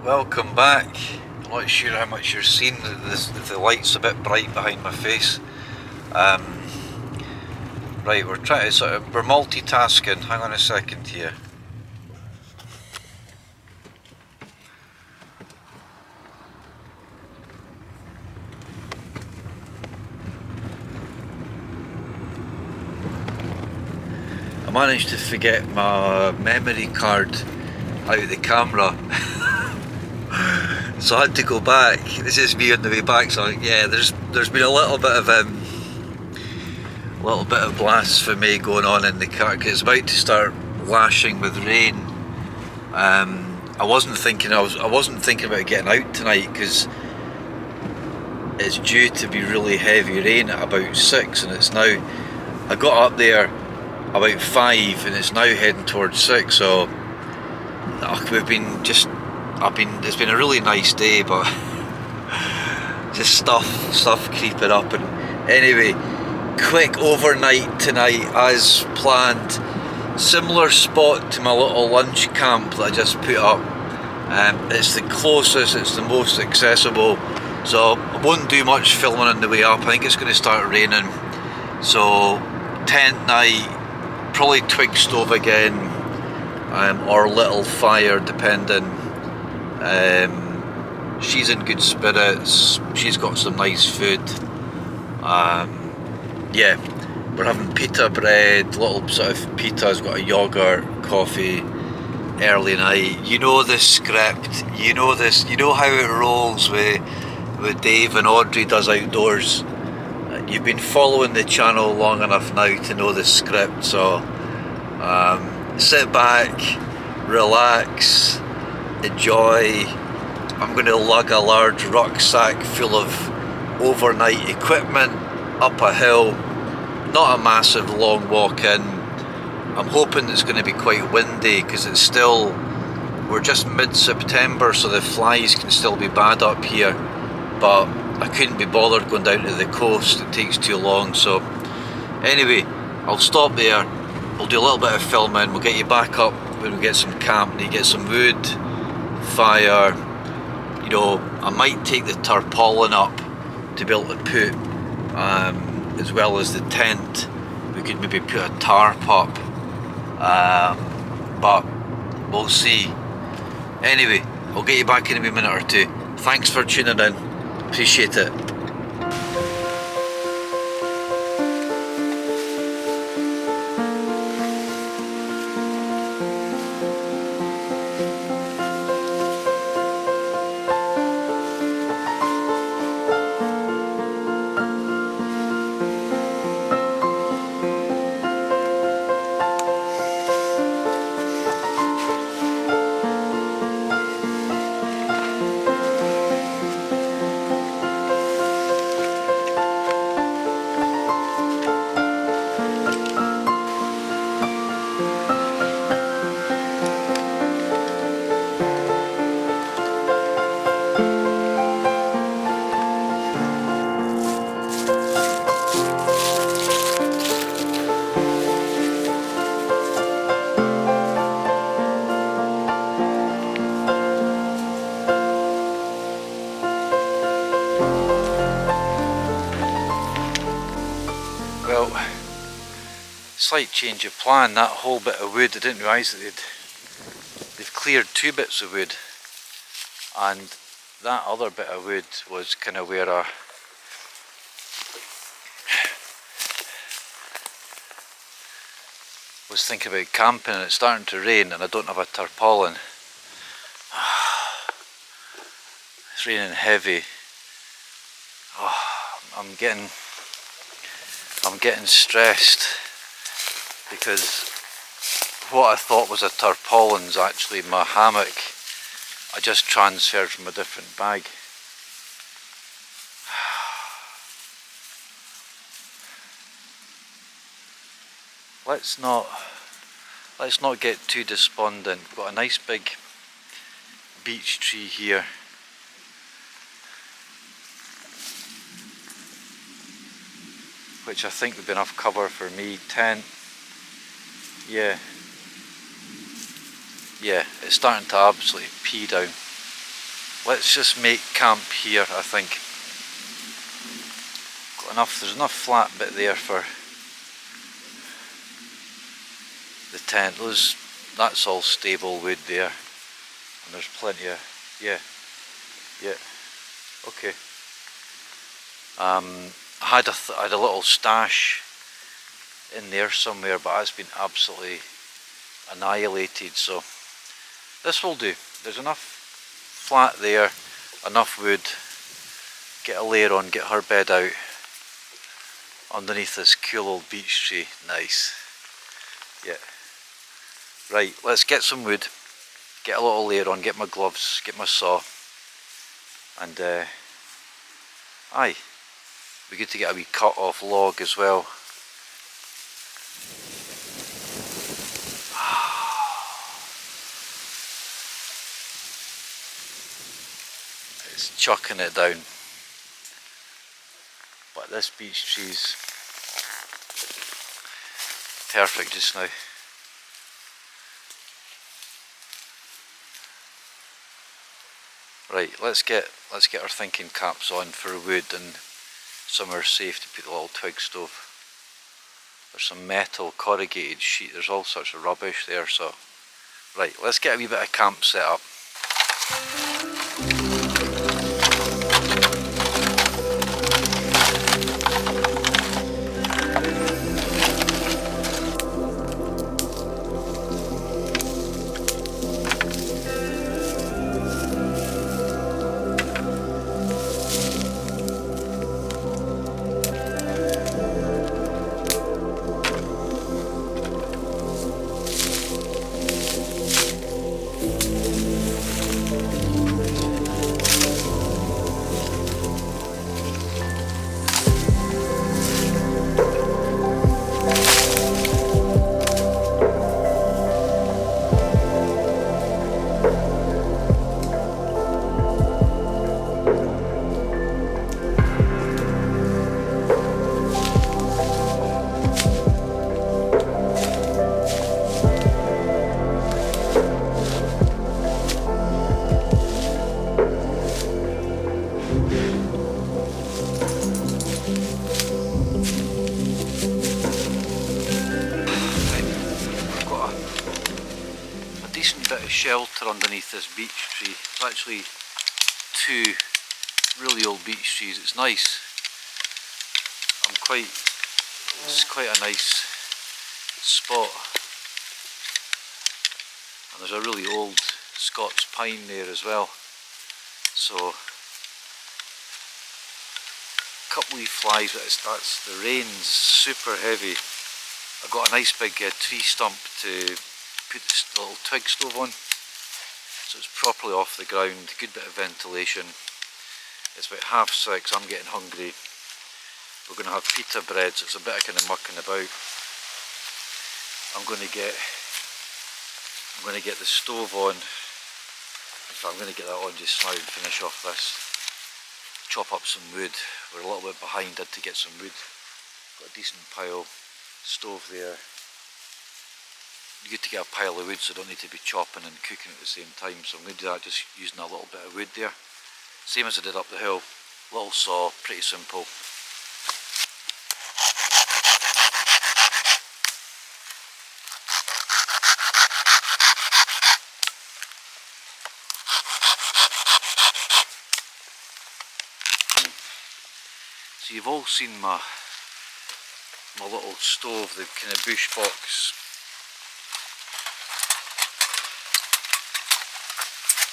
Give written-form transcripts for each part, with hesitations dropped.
Welcome back. I'm not sure how much you're seeing. The light's a bit bright behind my face. Right, we're trying to we're multitasking. Hang on a second here. I managed to forget my memory card out of the camera. So I had to go back. This is me on the way back. So yeah, there's been a little bit of blasphemy going on in the car because it's about to start lashing with rain. I wasn't thinking about getting out tonight because it's due to be really heavy rain at about 6, and it's now. I got up there about 5, and it's now heading towards 6. So it's been a really nice day, but just stuff creeping up. And anyway, quick overnight tonight as planned. Similar spot to my little lunch camp that I just put up. It's the closest, it's the most accessible, so I won't do much filming on the way up. I think it's going to start raining, so tent night, probably twig stove again, or little fire depending. She's in good spirits, she's got some nice food. Yeah, we're having pita bread, little sort of pita's got a yogurt, coffee, early night. You know the script, you know how it rolls with Dave and Audrey does outdoors. You've been following the channel long enough now to know the script, so sit back, relax, enjoy. I'm going to lug a large rucksack full of overnight equipment up a hill. Not a massive long walk in. I'm hoping it's going to be quite windy because we're just mid-September, so the flies can still be bad up here, but I couldn't be bothered going down to the coast, it takes too long. So anyway, I'll stop there, we'll do a little bit of filming, we'll get you back up when we get some camp, you get some wood, fire. You know, I might take the tarpaulin up to be able to put, as well as the tent, we could maybe put a tarp up, but we'll see. Anyway, I'll get you back in a minute or two. Thanks for tuning in, appreciate it. Well, slight change of plan. That whole bit of wood, I didn't realise that they've cleared 2 bits of wood, and that other bit of wood was kind of where I was thinking about camping, and it's starting to rain and I don't have a tarpaulin. It's raining heavy. Oh, I'm getting stressed because what I thought was a tarpaulin's actually my hammock. I just transferred from a different bag. Let's not get too despondent. We've got a nice big beech tree here. Which I think would be enough cover for me. Tent. Yeah, it's starting to absolutely pee down. let's just make camp here. I think got enough. There's enough flat bit there for the tent. That's all stable wood there, and there's plenty of yeah. Okay. I had a little stash in there somewhere, but that's been absolutely annihilated. So this will do. There's enough flat there, enough wood. Get a layer on, get her bed out underneath this cool old beech tree. Nice. Yeah. Right, let's get some wood, get a little layer on, get my gloves, get my saw, and aye, be good to get a wee cut off log as well. It's chucking it down, but this beech tree's perfect just now. Right, let's get our thinking caps on for wood and somewhere safe to put the little twig stove. There's some metal corrugated sheet, there's all sorts of rubbish there, so right, let's get a wee bit of camp set up. Shelter underneath this beech tree. It's actually two really old beech trees. It's nice. It's quite a nice spot. And there's a really old Scots pine there as well. So a couple of flies, but that's the rain's super heavy. I've got a nice big tree stump to put this little twig stove on, so it's properly off the ground, good bit of ventilation. It's about 6:30, I'm getting hungry. We're going to have pita bread, so it's a bit of kind of mucking about. I'm going to get the stove on. In fact, I'm going to get that on just now and finish off this. Chop up some wood. We're a little bit behind, had to get some wood. Got a decent pile. Stove there. Good to get a pile of wood so I don't need to be chopping and cooking at the same time, so I'm going to do that just using a little bit of wood there. Same as I did up the hill, little saw, pretty simple. So you've all seen my little stove, the kind of bush box.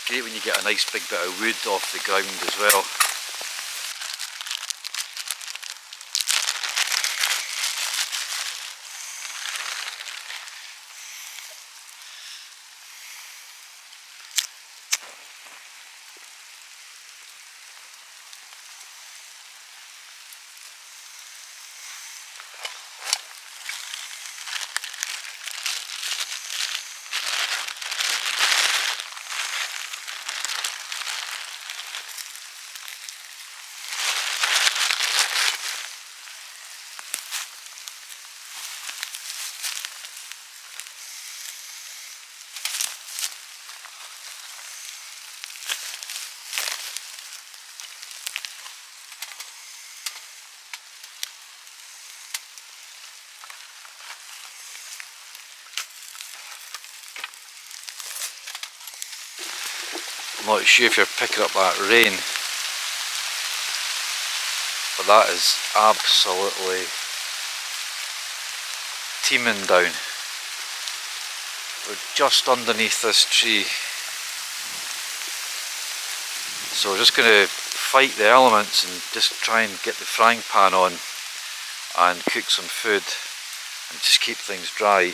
Great when you get a nice big bit of wood off the ground as well. I'm not sure if you're picking up that rain, but that is absolutely teeming down. We're just underneath this tree, so we're just going to fight the elements and just try and get the frying pan on and cook some food and just keep things dry.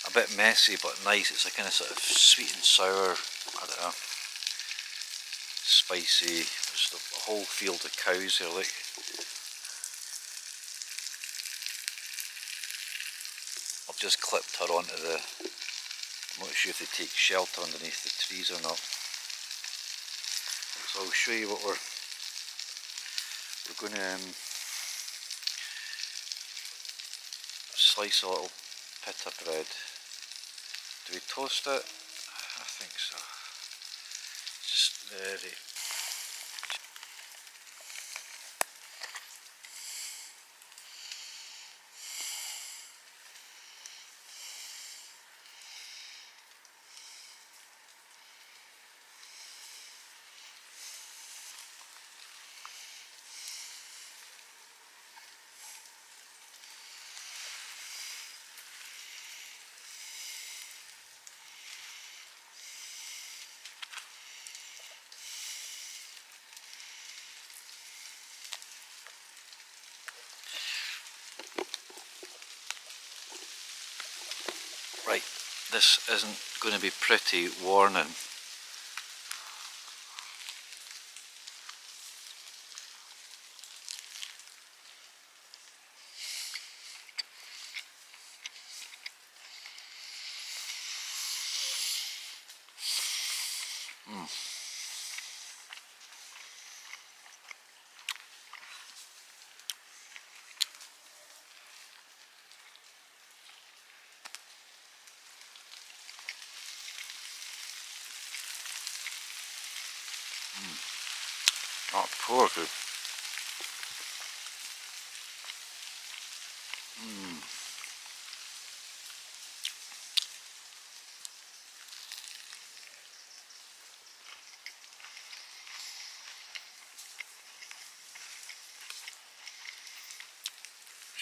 A bit messy but nice. It's a kind of sort of sweet and sour, I don't know, spicy. There's a whole field of cows here, look. I've just clipped her onto the, I'm not sure if they take shelter underneath the trees or not. So I'll show you what we're going to slice a little pita bread. Do we toast it? I think so. Just very. Right, this isn't going to be pretty, warning. Not pork. She's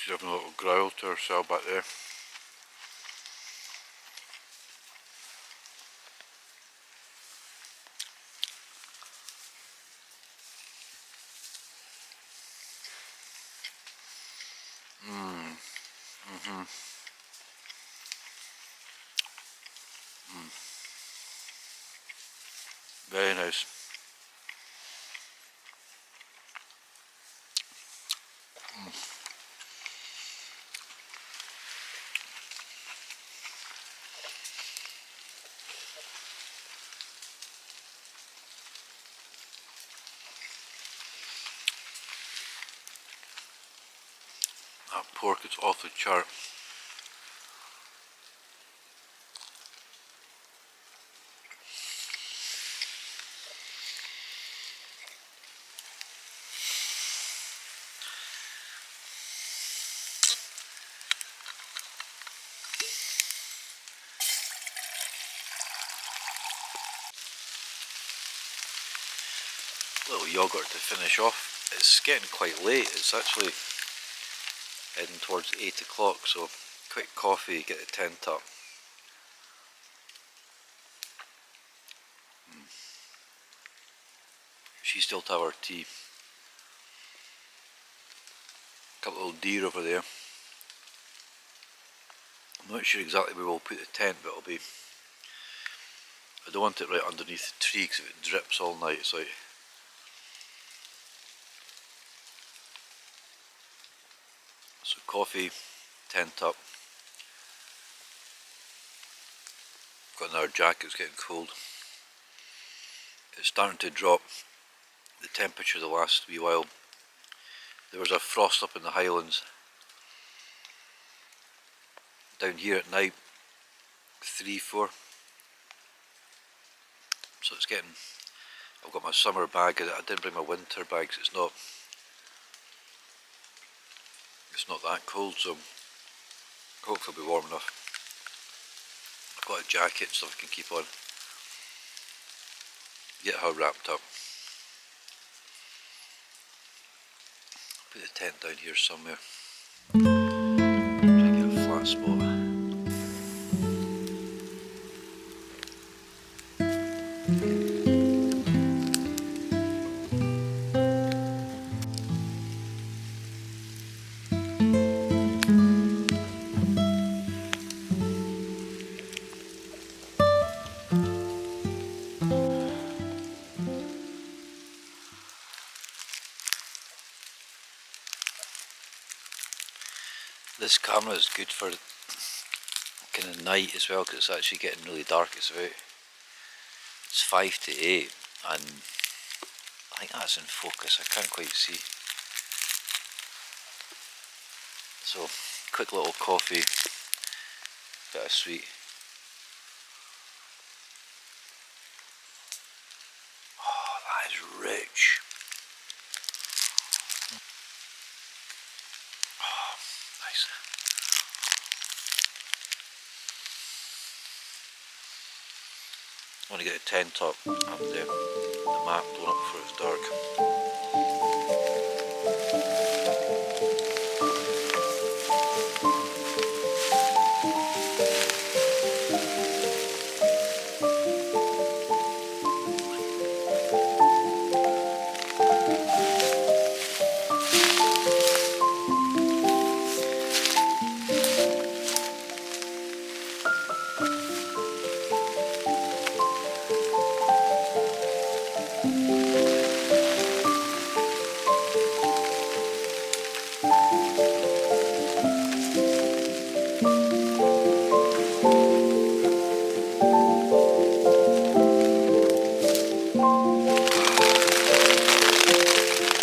having a little growl to herself back there. Very nice. That pork is off the chart. Little yogurt to finish off. It's getting quite late. It's actually heading towards 8 o'clock, so quick coffee, get the tent up. She's still to have her tea. Couple of little deer over there. I'm not sure exactly where we'll put the tent, but it'll be, I don't want it right underneath the tree because if it drips all night it's like. So coffee, tent up. Got another jacket, it's getting cold. It's starting to drop the temperature the last wee while. There was a frost up in the Highlands. Down here at night, 3, 4. So it's getting, I've got my summer bag. I didn't bring my winter bag because it's not that cold, so hopefully it'll be warm enough. I've got a jacket and stuff I can keep on. Get her wrapped up. Put the tent down here somewhere. Try and get a flat spot. This camera is good for kind of night as well because it's actually getting really dark. It's 5 to 8 and I think that's in focus. I can't quite see. So quick little coffee, bit of sweet. Oh, that is rich. Nice. I want to get a tent up and the map blown up before it's dark.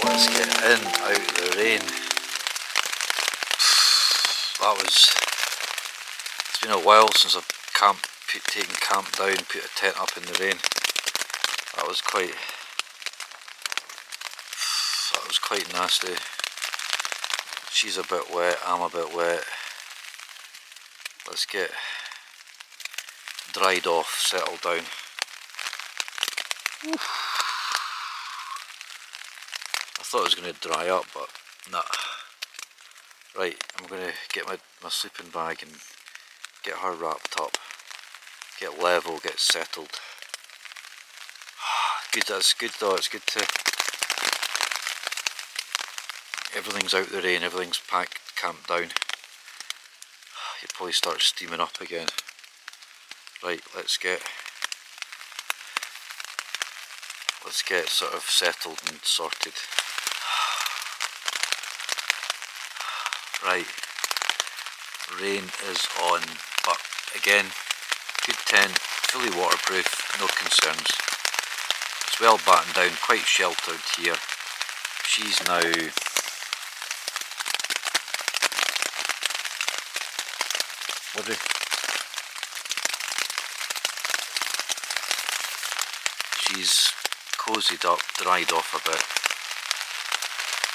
Let's get in, out of the rain. It's been a while since I've taken camp down, put a tent up in the rain. That was quite nasty. She's a bit wet, I'm a bit wet. Let's get dried off, settled down. I thought it was going to dry up, but nah. Right, I'm going to get my sleeping bag and get her wrapped up, get level, get settled. Good, that's good though, it's good to, everything's out the rain, everything's packed, calmed down, you probably start steaming up again. Right, let's get sort of settled and sorted. Right, rain is on, but again, good tent, fully waterproof, no concerns. It's well battened down, quite sheltered here. She's now Audrey. She's cozied up, dried off a bit.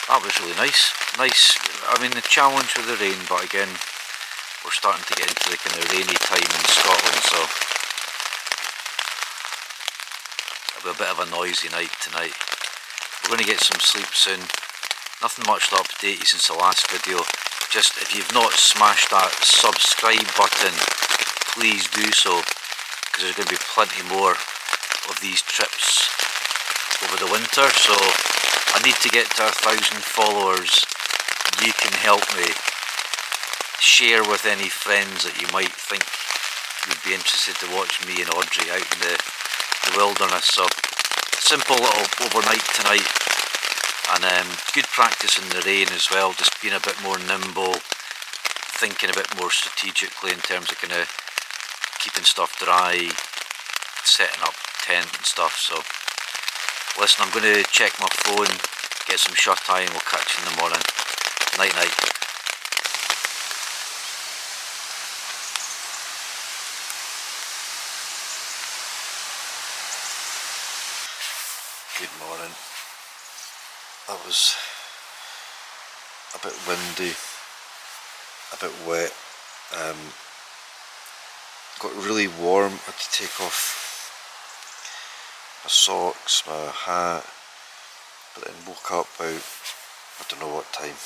That was really nice. I mean, the challenge with the rain, but again, we're starting to get into the kind of rainy time in Scotland, so it'll be a bit of a noisy night tonight. We're going to get some sleep soon. Nothing much to update you since the last video. Just if you've not smashed that subscribe button, please do so, because there's going to be plenty more of these trips over the winter. So I need to get to 1,000 followers. You can help me. Share with any friends that you might think would be interested to watch me and Audrey out in the wilderness. So simple little overnight tonight, and good practice in the rain as well, just being a bit more nimble, thinking a bit more strategically in terms of kind of keeping stuff dry, setting up tent and stuff. So listen, I'm going to check my phone, get some shut eye, and we'll catch you in the morning. Night night. Good morning. That was a bit windy, a bit wet, got really warm. I had to take off my socks, my hat, but then woke up about, I don't know what time,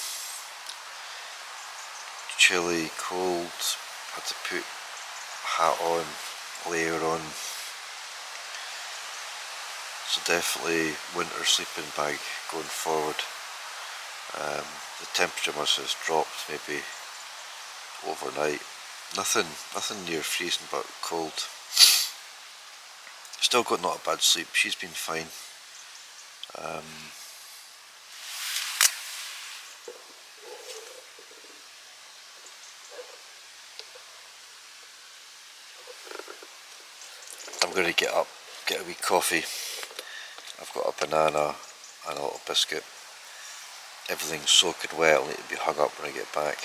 chilly, cold, had to put a hat on, layer on. So definitely winter sleeping bag going forward. The temperature must have dropped maybe overnight. Nothing near freezing, but cold. Still got not a bad sleep. She's been fine. I'm going to get up, get a wee coffee. I've got a banana and a little biscuit. Everything's soaking wet, I'll need to be hung up when I get back.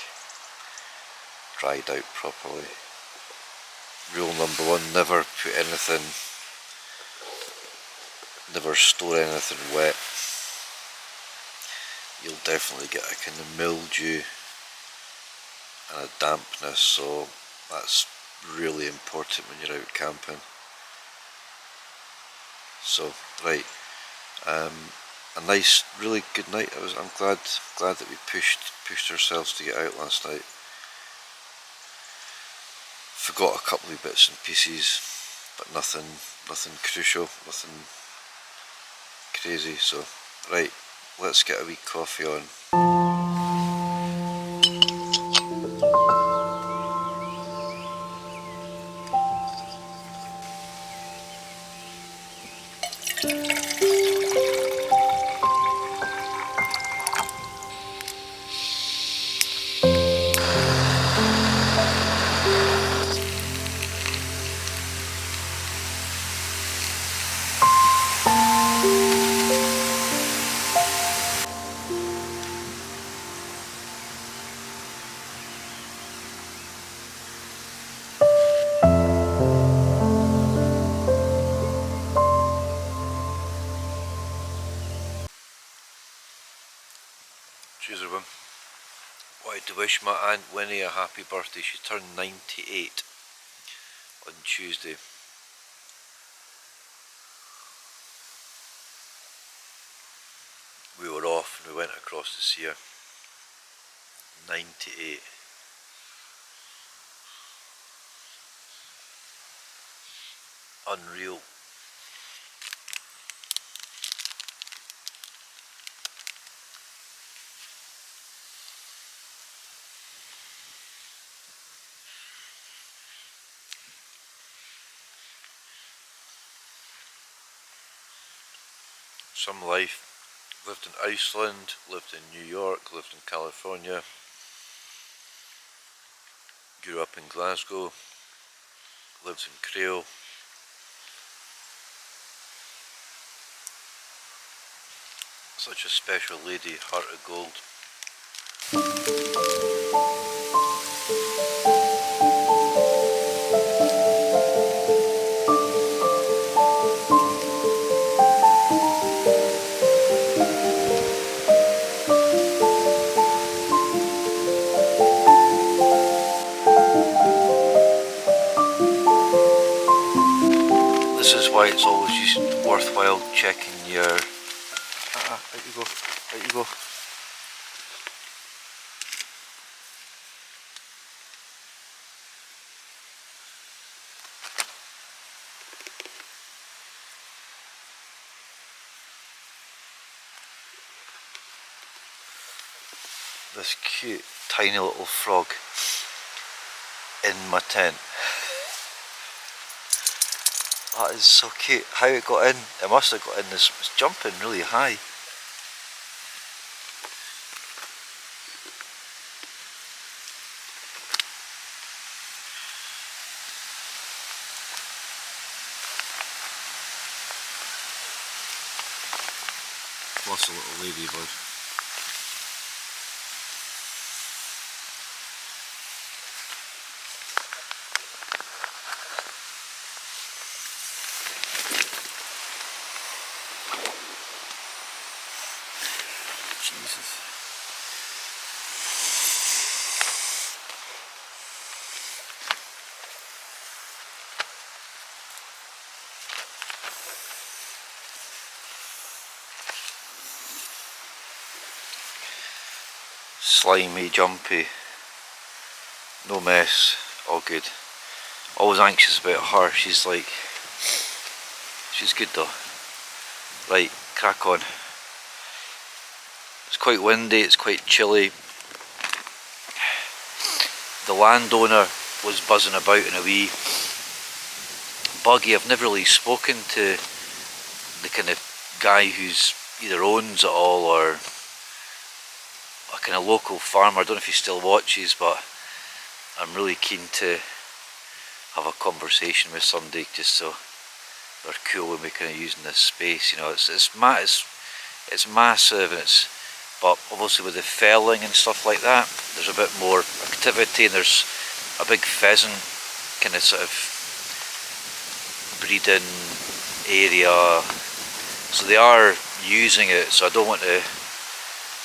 Dried out properly. Rule number one, never put anything, never store anything wet. You'll definitely get a kind of mildew and a dampness, so that's really important when you're out camping. So, right, a nice, really good night. I'm glad that we pushed ourselves to get out last night. Forgot a couple of bits and pieces, but nothing crucial, nothing crazy. So, right, let's get a wee coffee on. Cheers everyone. Wanted to wish my Aunt Winnie a happy birthday. She turned 98 on Tuesday. We were off and we went across to see her. 98. Unreal. some life. Lived in Iceland, lived in New York, lived in California, grew up in Glasgow, lived in Creole. Such a special lady, heart of gold. This is why it's always just worthwhile checking your... out you go, out you go. This cute tiny little frog in my tent. That is so cute. How it got in, it must have got in this, it's jumping really high. Plus a little ladybird. Jesus. Slimy, jumpy, no mess, all good. Always anxious about her, she's good though. Right, crack on. It's quite windy, it's quite chilly. The landowner was buzzing about in a wee buggy. I've never really spoken to the kind of guy who's either owns it all or a kind of local farmer. I don't know if he still watches, but I'm really keen to have a conversation with somebody just so they're cool when we're kind of using this space. You know, it's massive, and but obviously with the felling and stuff like that, there's a bit more activity, and there's a big pheasant kind of sort of breeding area, so they are using it, so I don't want to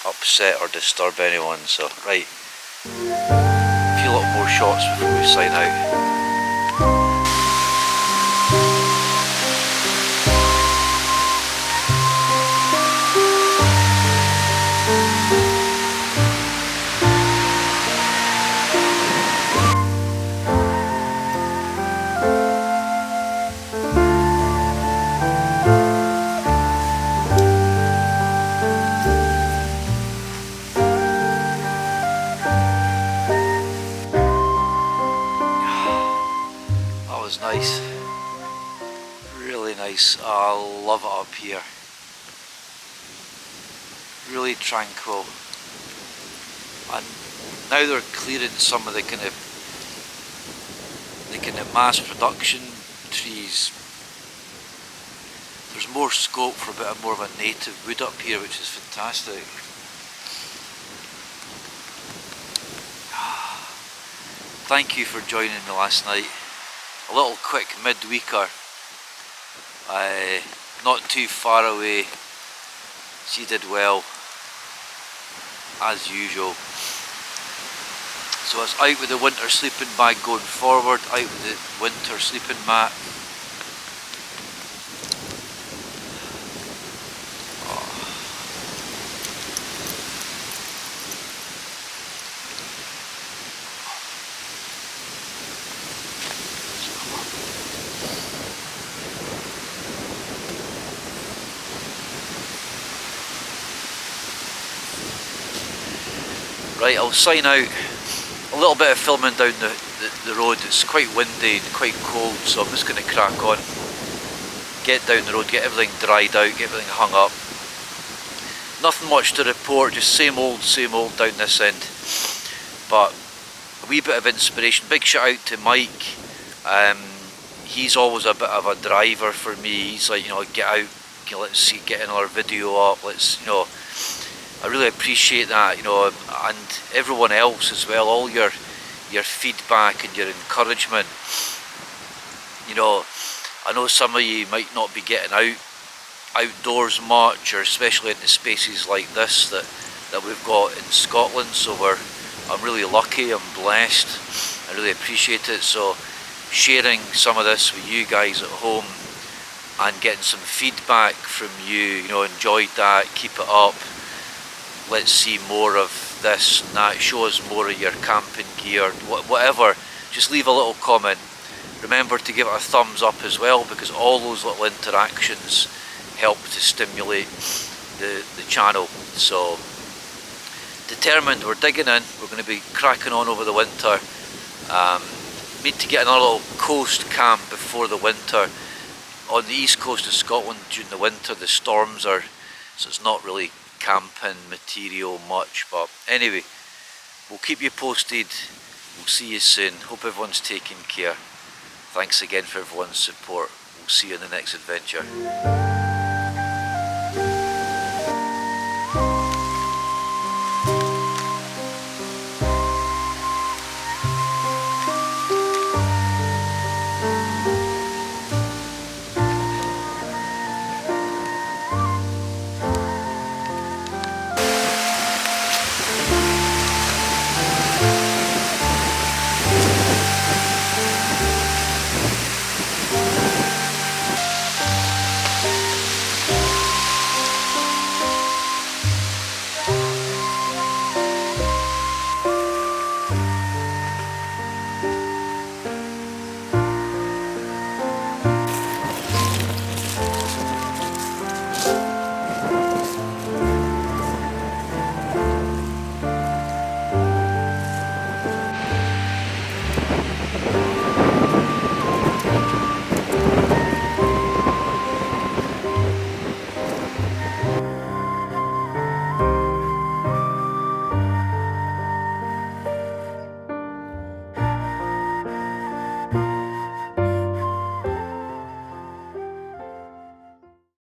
upset or disturb anyone. So right, a few little more shots before we sign out. Nice, really nice. I love it up here. Really tranquil. And now they're clearing some of the kind of mass production trees. There's more scope for a bit more of a native wood up here, which is fantastic. Thank you for joining me last night. A little quick midweeker, not too far away. She did well, as usual. So it's out with the winter sleeping bag going forward, out with the winter sleeping mat. Right, I'll sign out. A little bit of filming down the road. It's quite windy and quite cold, so I'm just going to crack on. Get down the road, get everything dried out, get everything hung up. nothing much to report, just same old down this end. But a wee bit of inspiration. Big shout out to Mike. He's always a bit of a driver for me. He's like, you know, get out, let's see, get another video up. Let's, you know, I really appreciate that, you know, and everyone else as well. All your feedback and your encouragement. You know, I know some of you might not be getting outdoors much, or especially in the spaces like this that we've got in Scotland. So I'm really lucky. I'm blessed. I really appreciate it. So sharing some of this with you guys at home and getting some feedback from you, you know, enjoyed that, keep it up, let's see more of this and that, show us more of your camping gear, whatever, just leave a little comment. Remember to give it a thumbs up as well, because all those little interactions help to stimulate the channel. So determined, we're digging in, we're going to be cracking on over the winter. Need to get another little coast camp before the winter. On the east coast of Scotland during the winter the storms are, so it's not really camping material much, but anyway, we'll keep you posted. We'll see you soon. Hope everyone's taking care. Thanks again for everyone's support. We'll see you in the next adventure.